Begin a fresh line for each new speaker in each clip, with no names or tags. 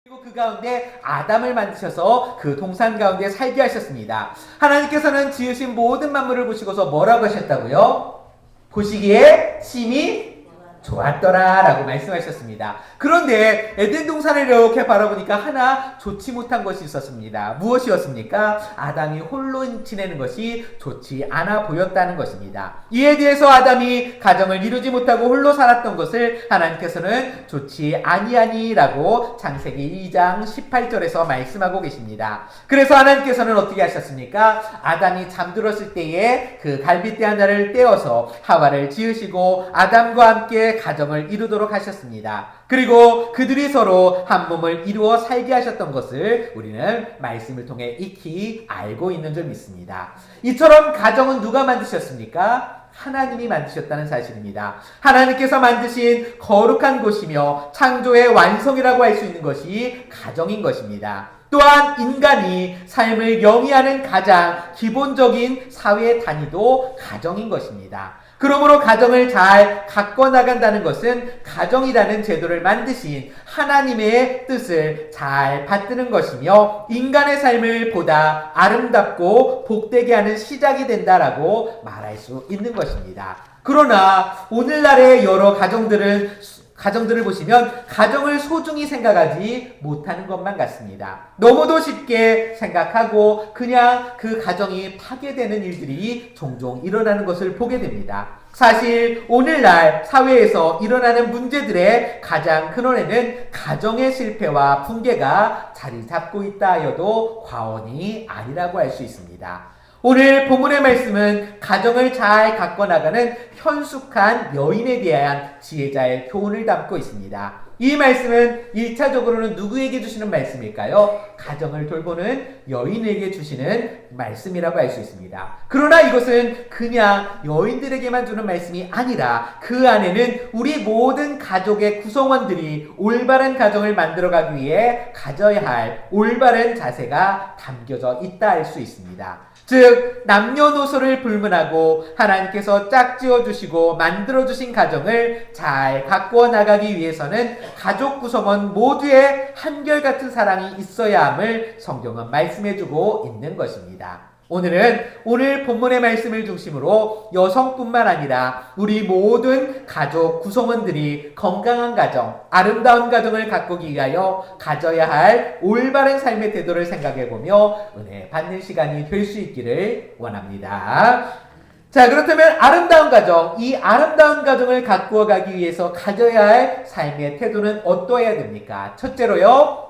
그리고 그 가운데 아담을 만드셔서 그 동산 가운데 살게 하셨습니다. 하나님께서는 지으신 모든 만물을 보시고서 뭐라고 하셨다고요? 보시기에 심히 좋았더라 라고 말씀하셨습니다. 그런데 에덴 동산을 이렇게 바라보니까 하나 좋지 못한 것이 있었습니다. 무엇이었습니까? 아담이 홀로 지내는 것이 좋지 않아 보였다는 것입니다. 이에 대해서 아담이 가정을 이루지 못하고 홀로 살았던 것을 하나님께서는 좋지 아니하니라고 창세기 2장 18절에서 말씀하고 계십니다. 그래서 하나님께서는 어떻게 하셨습니까? 아담이 잠들었을 때에 그 갈빗대 하나를 떼어서 하와를 지으시고 아담과 함께 가정을 이루도록 하셨습니다. 그리고 그들이 서로 한 몸을 이루어 살게 하셨던 것을 우리는 말씀을 통해 익히 알고 있는 줄 믿습니다. 이처럼 가정은 누가 만드셨습니까? 하나님이 만드셨다는 사실입니다. 하나님께서 만드신 거룩한 곳이며 창조의 완성이라고 할 수 있는 것이 가정인 것입니다. 또한 인간이 삶을 영위하는 가장 기본적인 사회 단위도 가정인 것입니다. 그러므로 가정을 잘 가꿔 나간다는 것은 가정이라는 제도를 만드신 하나님의 뜻을 잘 받드는 것이며 인간의 삶을 보다 아름답고 복되게 하는 시작이 된다라고 말할 수 있는 것입니다. 그러나 오늘날의 여러 가정들을 보시면 가정을 소중히 생각하지 못하는 것만 같습니다. 너무도 쉽게 생각하고 그냥 그 가정이 파괴되는 일들이 종종 일어나는 것을 보게 됩니다. 사실 오늘날 사회에서 일어나는 문제들의 가장 근원에는 가정의 실패와 붕괴가 자리 잡고 있다 하여도 과언이 아니라고 할 수 있습니다. 오늘 본문의 말씀은 가정을 잘 가꿔 나가는 현숙한 여인에 대한 지혜자의 교훈을 담고 있습니다. 이 말씀은 1차적으로는 누구에게 주시는 말씀일까요? 가정을 돌보는 여인에게 주시는 말씀이라고 할 수 있습니다. 그러나 이것은 그냥 여인들에게만 주는 말씀이 아니라 그 안에는 우리 모든 가족의 구성원들이 올바른 가정을 만들어가기 위해 가져야 할 올바른 자세가 담겨져 있다 할 수 있습니다. 즉 남녀노소를 불문하고 하나님께서 짝지어 주시고 만들어 주신 가정을 잘 가꾸어 나가기 위해서는 가족 구성원 모두의 한결같은 사랑이 있어야 함을 성경은 말씀해 주고 있는 것입니다. 오늘 본문의 말씀을 중심으로 여성뿐만 아니라 우리 모든 가족 구성원들이 건강한 가정, 아름다운 가정을 가꾸기 위하여 가져야 할 올바른 삶의 태도를 생각해보며 은혜 받는 시간이 될 수 있기를 원합니다. 자, 그렇다면 아름다운 가정, 이 아름다운 가정을 가꾸어 가기 위해서 가져야 할 삶의 태도는 어떠해야 됩니까? 첫째로요,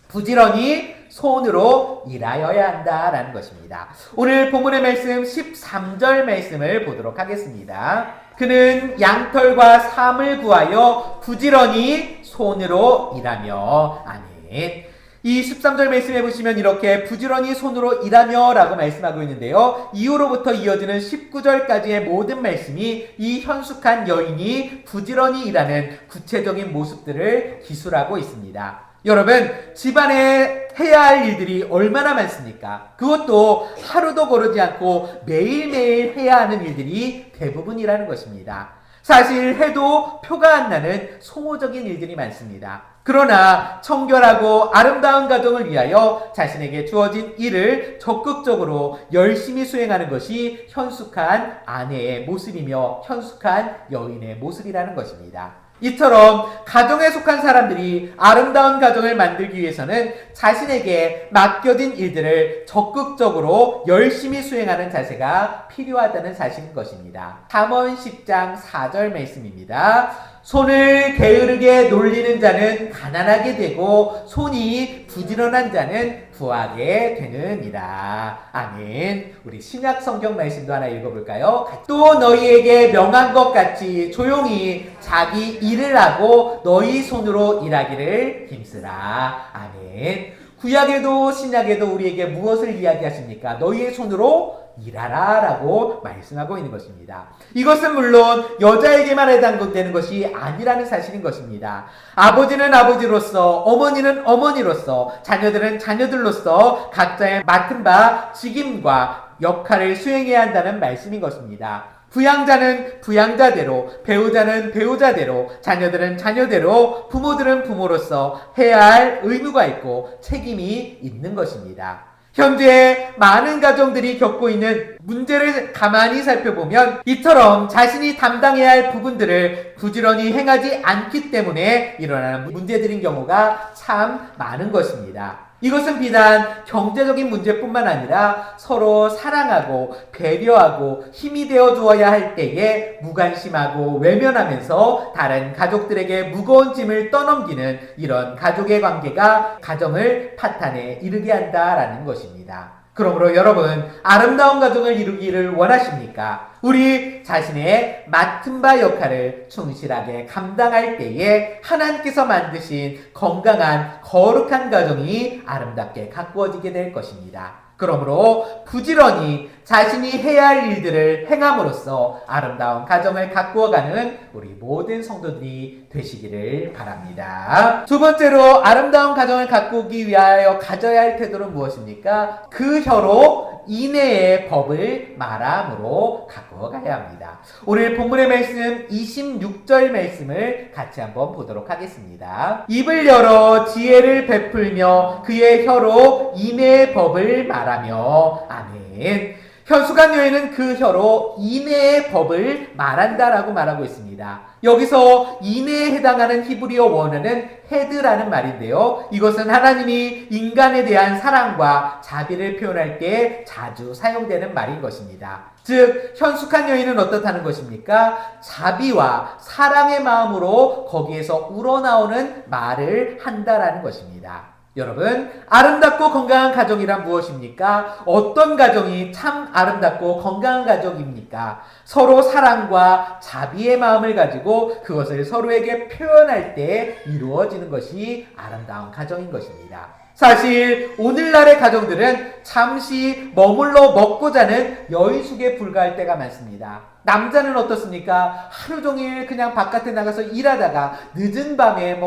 부지런히 손으로 일하여야 한다라는 것입니다. 오늘 본문의 말씀 13절 말씀을 보도록 하겠습니다. 그는 양털과 삼을 구하여 부지런히 손으로 일하며. 아멘. 이 13절 말씀해 보시면 이렇게 부지런히 손으로 일하며 라고 말씀하고 있는데요. 이후로부터 이어지는 19절까지의 모든 말씀이 이 현숙한 여인이 부지런히 일하는 구체적인 모습들을 기술하고 있습니다. 여러분, 집안에 해야 할 일들이 얼마나 많습니까? 그것도 하루도 거르지 않고 매일매일 해야 하는 일들이 대부분이라는 것입니다. 사실 해도 표가 안 나는 소모적인 일들이 많습니다. 그러나 청결하고 아름다운 가정을 위하여 자신에게 주어진 일을 적극적으로 열심히 수행하는 것이 현숙한 아내의 모습이며 현숙한 여인의 모습이라는 것입니다. 이처럼 가정에 속한 사람들이 아름다운 가정을 만들기 위해서는 자신에게 맡겨진 일들을 적극적으로 열심히 수행하는 자세가 필요하다는 사실인 것입니다. 잠언 10장 4절 말씀입니다. 손을 게으르게 놀리는 자는 가난하게 되고 손이 부지런한 자는 부하게 되느니라. 아멘. 우리 신약 성경 말씀도 하나 읽어볼까요? 또 너희에게 명한 것 같이 조용히 자기 일을 하고 너희 손으로 일하기를 힘쓰라. 아멘. 구약에도 신약에도 우리에게 무엇을 이야기하십니까? 너희의 손으로 일하라 라고 말씀하고 있는 것입니다. 이것은 물론 여자에게만 해당되는 것이 아니라는 사실인 것입니다. 아버지는 아버지로서, 어머니는 어머니로서, 자녀들은 자녀들로서 각자의 맡은 바 직임과 역할을 수행해야 한다는 말씀인 것입니다. 부양자는 부양자대로, 배우자는 배우자대로, 자녀들은 자녀대로, 부모들은 부모로서 해야 할 의무가 있고 책임이 있는 것입니다. 현재 많은 가정들이 겪고 있는 문제를 가만히 살펴보면 이처럼 자신이 담당해야 할 부분들을 부지런히 행하지 않기 때문에 일어나는 문제들인 경우가 참 많은 것입니다. 이것은 비단 경제적인 문제뿐만 아니라 서로 사랑하고 배려하고 힘이 되어 주어야 할 때에 무관심하고 외면하면서 다른 가족들에게 무거운 짐을 떠넘기는 이런 가족의 관계가 가정을 파탄에 이르게 한다라는 것입니다. 그러므로 여러분, 아름다운 가정을 이루기를 원하십니까? 우리 자신의 맡은 바 역할을 충실하게 감당할 때에 하나님께서 만드신 건강한 거룩한 가정이 아름답게 가꾸어지게 될 것입니다. 그러므로 부지런히 자신이 해야 할 일들을 행함으로써 아름다운 가정을 가꾸어가는 우리 모든 성도들이 되시기를 바랍니다. 두 번째로 아름다운 가정을 가꾸기 위하여 가져야 할 태도는 무엇입니까? 그 혀로 인애의 법을 말함으로 가꾸어가야 합니다. 오늘 본문의 말씀 26절 말씀을 같이 한번 보도록 하겠습니다. 입을 열어 지혜를 베풀며 그의 혀로 인애의 법을 말하며 아멘. 현수간 여인은 그 혀로 인애의 법을 말한다라고 말하고 있습니다. 여기서 인애에 해당하는 히브리어 원어는 헤드라는 말인데요. 이것은 하나님이 인간에 대한 사랑과 자비를 표현할 때 자주 사용되는 말인 것입니다. 즉 현숙한 여인은 어떻다는 것입니까? 자비와 사랑의 마음으로 거기에서 우러나오는 말을 한다라는 것입니다. 여러분, 아름답고 건강한 가정이란 무엇입니까? 어떤 가정이 참 아름답고 건강한 가정입니까? 서로 사랑과 자비의 마음을 가지고 그것을 서로에게 표현할 때 이루어지는 것이 아름다운 가정인 것입니다. 사실 오늘날의 가정들은 잠시 머물러 먹고 자는 여인숙에 불과할 때가 많습니다. 남자는 어떻습니까? 하루 종일 그냥 바깥에 나가서 일하다가 늦은 밤에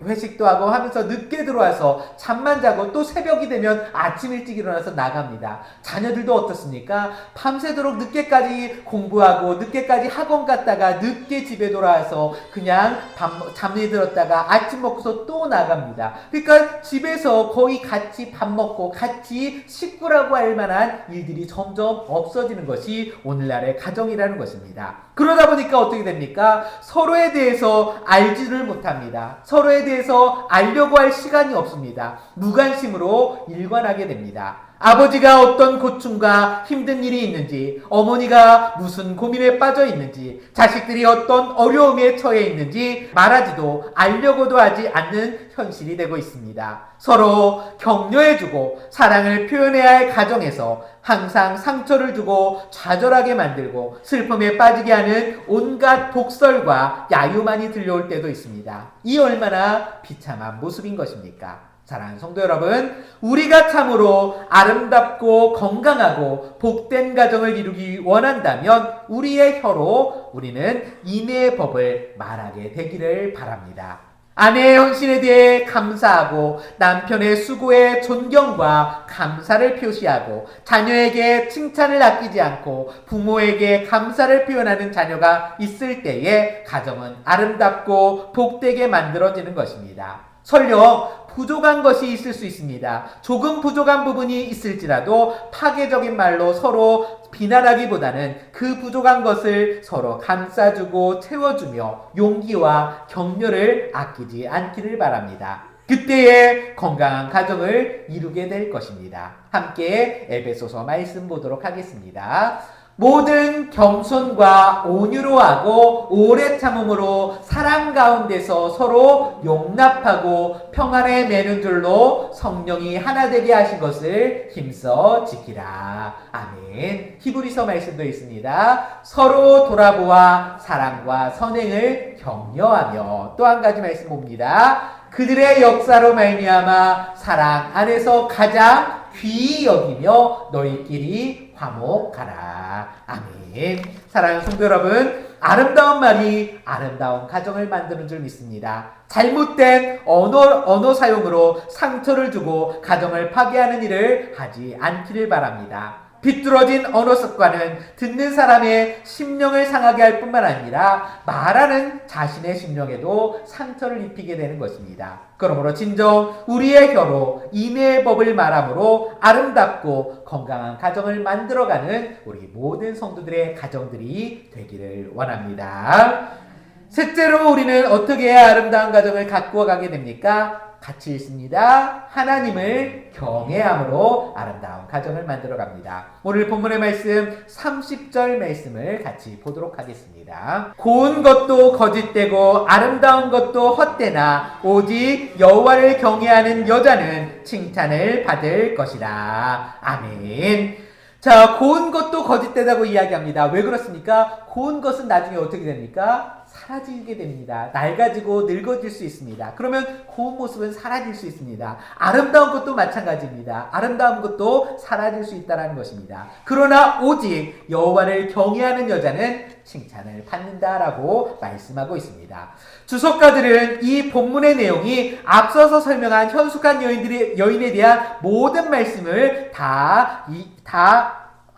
회식도 하고 하면서 늦게 들어와서 잠만 자고 또 새벽이 되면 아침 일찍 일어나서 나갑니다. 자녀들도 어떻습니까? 밤새도록 늦게까지 공부하고 늦게까지 학원 갔다가 늦게 집에 돌아와서 그냥 잠이 들었다가 아침 먹고서 또 나갑니다. 그러니까 집에서 거의 같이 밥 먹고 같이 식구라고 할 만한 일들이 점점 없어지는 것이 오늘날의 가정이라는 것입니다. 그러다 보니까 어떻게 됩니까? 서로에 대해서 알지를 못합니다. 서로에 대해서 알려고 할 시간이 없습니다. 무관심으로 일관하게 됩니다. 아버지가 어떤 고충과 힘든 일이 있는지, 어머니가 무슨 고민에 빠져 있는지, 자식들이 어떤 어려움에 처해 있는지 말하지도 알려고도 하지 않는 현실이 되고 있습니다. 서로 격려해주고 사랑을 표현해야 할 가정에서 항상 상처를 주고 좌절하게 만들고 슬픔에 빠지게 하는 온갖 독설과 야유만이 들려올 때도 있습니다. 이 얼마나 비참한 모습인 것입니까? 사랑하는 성도 여러분, 우리가 참으로 아름답고 건강하고 복된 가정을 이루기 원한다면 우리의 혀로 우리는 인애의 법을 말하게 되기를 바랍니다. 아내의 헌신에 대해 감사하고 남편의 수고에 존경과 감사를 표시하고 자녀에게 칭찬을 아끼지 않고 부모에게 감사를 표현하는 자녀가 있을 때에 가정은 아름답고 복되게 만들어지는 것입니다. 설령 부족한 것이 있을 수 있습니다. 조금 부족한 부분이 있을지라도 파괴적인 말로 서로 비난하기보다는 그 부족한 것을 서로 감싸주고 채워주며 용기와 격려를 아끼지 않기를 바랍니다. 그때에 건강한 가정을 이루게 될 것입니다. 함께 에베소서 말씀 보도록 하겠습니다. 모든 겸손과 온유로 하고 오래 참음으로 사랑 가운데서 서로 용납하고 평안에 매는 줄로 성령이 하나 되게 하신 것을 힘써 지키라. 아멘. 히브리서 말씀도 있습니다. 서로 돌아보아 사랑과 선행을 격려하며 또 한 가지 말씀 봅니다. 그들의 역사로 말미암아 사랑 안에서 가장 귀히 여기며 너희끼리 화목하라. 아멘. 사랑하는 성도 여러분, 아름다운 말이 아름다운 가정을 만드는 줄 믿습니다. 잘못된 언어 사용으로 상처를 주고 가정을 파괴하는 일을 하지 않기를 바랍니다. 비뚤어진 언어 습관은 듣는 사람의 심령을 상하게 할 뿐만 아니라 말하는 자신의 심령에도 상처를 입히게 되는 것입니다. 그러므로 진정 우리의 혀로 인애의 법을 말함으로 아름답고 건강한 가정을 만들어가는 우리 모든 성도들의 가정들이 되기를 원합니다. 셋째로 우리는 어떻게 해야 아름다운 가정을 가꾸어 가게 됩니까? 같이 읽습니다. 하나님을 경외함으로 아름다운 가정을 만들어 갑니다. 오늘 본문의 말씀 30절 말씀을 같이 보도록 하겠습니다. 고운 것도 거짓되고 아름다운 것도 헛되나 오직 여호와를 경외하는 여자는 칭찬을 받을 것이다. 아멘. 자, 고운 것도 거짓되다고 이야기합니다. 왜 그렇습니까? 고운 것은 나중에 어떻게 됩니까? 사라지게 됩니다. 낡아지고 늙어질 수 있습니다. 그러면 고운 모습은 사라질 수 있습니다. 아름다운 것도 마찬가지입니다. 아름다운 것도 사라질 수 있다는 것입니다. 그러나 오직 여호와를 경외하는 여자는 칭찬을 받는다라고 말씀하고 있습니다. 주석가들은 이 본문의 내용이 앞서서 설명한 현숙한 여인에 대한 모든 말씀을 다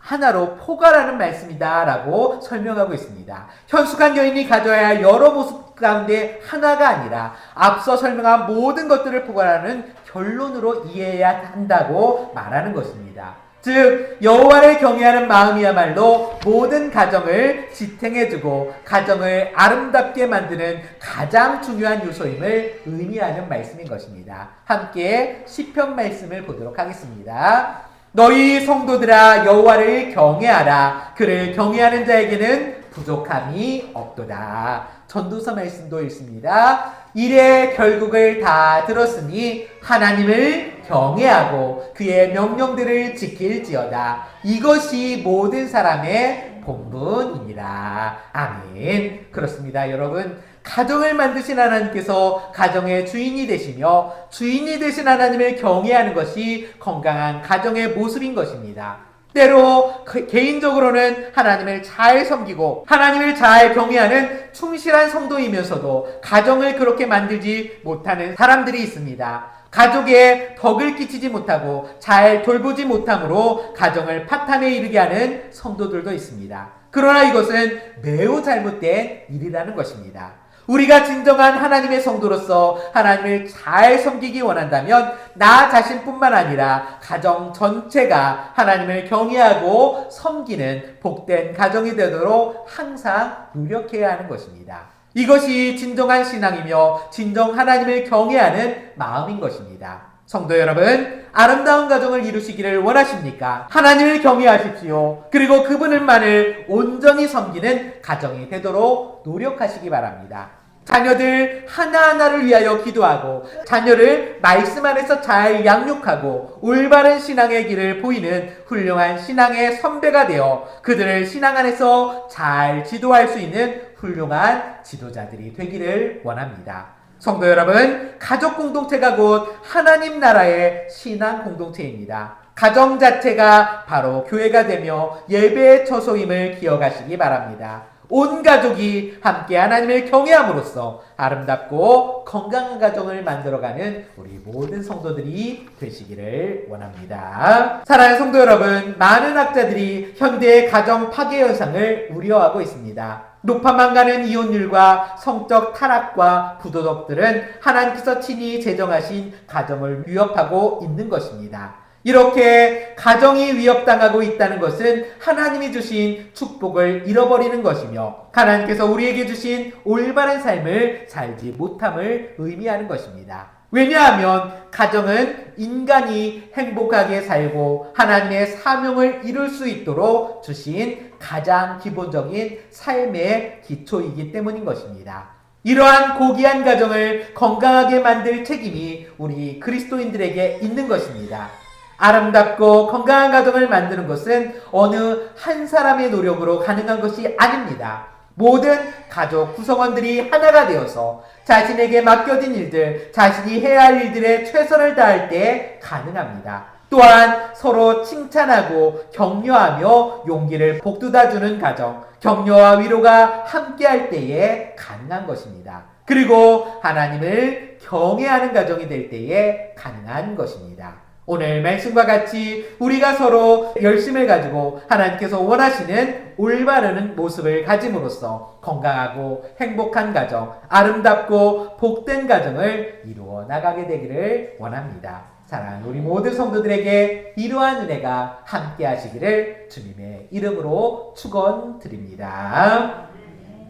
하나로 포괄하는 말씀이다 라고 설명하고 있습니다. 현숙한 여인이 가져야 할 여러 모습 가운데 하나가 아니라 앞서 설명한 모든 것들을 포괄하는 결론으로 이해해야 한다고 말하는 것입니다. 즉 여호와를 경외하는 마음이야말로 모든 가정을 지탱해주고 가정을 아름답게 만드는 가장 중요한 요소임을 의미하는 말씀인 것입니다. 함께 시편 말씀을 보도록 하겠습니다. 너희 성도들아 여호와를 경외하라. 그를 경외하는 자에게는 부족함이 없도다. 전도서 말씀도 있습니다. 일의 결국을 다 들었으니 하나님을 경외하고 그의 명령들을 지킬지어다. 이것이 모든 사람의 본분이니라. 아멘. 그렇습니다. 여러분, 가정을 만드신 하나님께서 가정의 주인이 되시며 주인이 되신 하나님을 경외하는 것이 건강한 가정의 모습인 것입니다. 때로 개인적으로는 하나님을 잘 섬기고 하나님을 잘 경외하는 충실한 성도이면서도 가정을 그렇게 만들지 못하는 사람들이 있습니다. 가족에 덕을 끼치지 못하고 잘 돌보지 못함으로 가정을 파탄에 이르게 하는 성도들도 있습니다. 그러나 이것은 매우 잘못된 일이라는 것입니다. 우리가 진정한 하나님의 성도로서 하나님을 잘 섬기기 원한다면 나 자신뿐만 아니라 가정 전체가 하나님을 경외하고 섬기는 복된 가정이 되도록 항상 노력해야 하는 것입니다. 이것이 진정한 신앙이며 진정 하나님을 경외하는 마음인 것입니다. 성도 여러분, 아름다운 가정을 이루시기를 원하십니까? 하나님을 경외하십시오. 그리고 그분을만을 온전히 섬기는 가정이 되도록 노력하시기 바랍니다. 자녀들 하나하나를 위하여 기도하고 자녀를 말씀 안에서 잘 양육하고 올바른 신앙의 길을 보이는 훌륭한 신앙의 선배가 되어 그들을 신앙 안에서 잘 지도할 수 있는 훌륭한 지도자들이 되기를 원합니다. 성도 여러분, 가족 공동체가 곧 하나님 나라의 신앙 공동체입니다. 가정 자체가 바로 교회가 되며 예배의 처소임을 기억하시기 바랍니다. 온 가족이 함께 하나님을 경외함으로써 아름답고 건강한 가정을 만들어가는 우리 모든 성도들이 되시기를 원합니다. 사랑하는 성도 여러분, 많은 학자들이 현대의 가정 파괴 현상을 우려하고 있습니다. 높아만 가는 이혼율과 성적 타락과 부도덕들은 하나님께서 친히 제정하신 가정을 위협하고 있는 것입니다. 이렇게 가정이 위협당하고 있다는 것은 하나님이 주신 축복을 잃어버리는 것이며 하나님께서 우리에게 주신 올바른 삶을 살지 못함을 의미하는 것입니다. 왜냐하면 가정은 인간이 행복하게 살고 하나님의 사명을 이룰 수 있도록 주신 가장 기본적인 삶의 기초이기 때문인 것입니다. 이러한 고귀한 가정을 건강하게 만들 책임이 우리 그리스도인들에게 있는 것입니다. 아름답고 건강한 가정을 만드는 것은 어느 한 사람의 노력으로 가능한 것이 아닙니다. 모든 가족 구성원들이 하나가 되어서 자신에게 맡겨진 일들, 자신이 해야 할 일들에 최선을 다할 때 가능합니다. 또한 서로 칭찬하고 격려하며 용기를 북돋아주는 가정, 격려와 위로가 함께할 때에 가능한 것입니다. 그리고 하나님을 경외하는 가정이 될 때에 가능한 것입니다. 오늘 말씀과 같이 우리가 서로 열심을 가지고 하나님께서 원하시는 올바른 모습을 가짐으로써 건강하고 행복한 가정, 아름답고 복된 가정을 이루어 나가게 되기를 원합니다. 사랑하는 우리 모든 성도들에게 이러한 은혜가 함께 하시기를 주님의 이름으로 축원드립니다.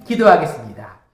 기도하겠습니다.